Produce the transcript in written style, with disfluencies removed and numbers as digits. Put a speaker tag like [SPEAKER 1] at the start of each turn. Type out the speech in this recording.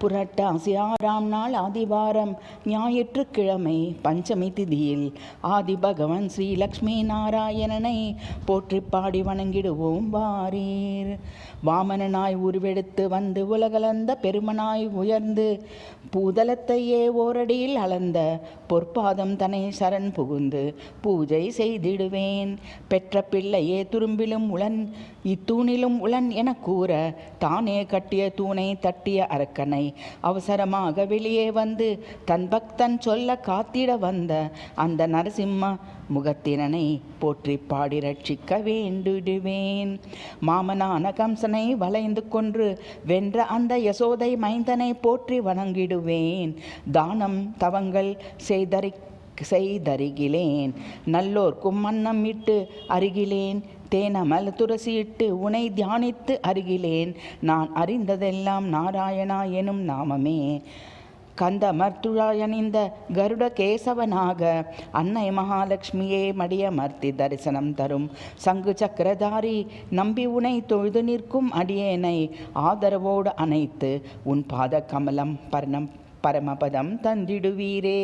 [SPEAKER 1] புரட்டாசி 6ஆம் நாள் ஆதிவாரம் ஞாயிற்றுக்கிழமை பஞ்சமி திதியில் ஆதி பகவான் ஸ்ரீ லக்ஷ்மி நாராயணனை போற்றி பாடி வணங்கிடுவோம் வாரீர். வாமனனாய் உருவெடுத்து வந்து உலகளந்த பெருமனாய் உயர்ந்து பூதலத்தையே ஓரடியில் அளந்த பொற்பாதம் தனை சரண் புகுந்து பூஜை செய்திடுவேன். பெற்ற பிள்ளையே துரும்பிலும் உளன் இத்தூணிலும் உளன் என கூற தானே கட்டிய தூணை தட்டிய அரக்கனை அவசரமாக வெளியே வந்து தன் பக்தன் சொல்ல காத்திட வந்த அந்த நரசிம்ம முகத்தினனை போற்றி பாடி ரட்சிக்க வேண்டிடுவேன். மாமனான கம்சனை வளைந்து கொன்று வென்ற அந்த யசோதை மைந்தனை போற்றி வணங்கிடுவேன். தானம் தவங்கள் செய்தருகிலேன், நல்லோர்க்கும் மன்னம் இட்டு அருகிலேன், தேனமல் துரசியிட்டு உனை தியானித்து அருகிலேன். நான் அறிந்ததெல்லாம் நாராயணா எனும் நாமமே. கந்த மர்த்துழாயணிந்த கருட கேசவனாக அன்னை மகாலட்சுமியே மடியமர்த்தி தரிசனம் தரும் சங்கு சக்கரதாரி நம்பி உனை தொழுது நிற்கும் அடியேனை ஆதரவோடு அணைத்து உன் பாத கமலம் பரமபதம் தந்திடுவீரே.